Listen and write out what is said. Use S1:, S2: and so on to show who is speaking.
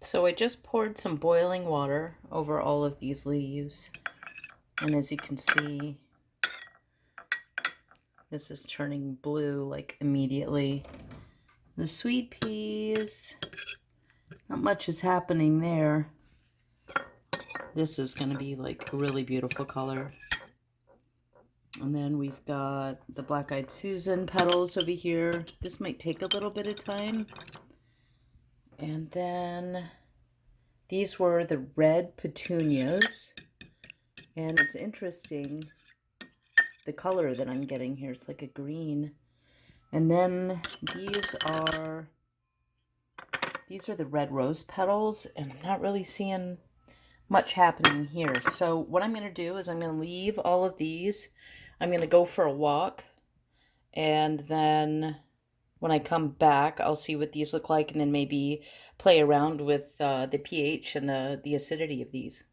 S1: So I just poured some boiling water over all of these leaves. And as you can see, this is turning blue like immediately. The sweet peas, not much is happening there. This is going to be like a really beautiful color. And then we've got the Black-Eyed Susan petals over here. This might take a little bit of time. And then these were the red petunias. And it's interesting, the color that I'm getting here. It's like a green. And then these are the red rose petals. And I'm not really seeing much happening here. So what I'm going to do is I'm going to leave all of these. I'm going to go for a walk, and then when I come back, I'll see what these look like, and then maybe play around with the pH and the acidity of these.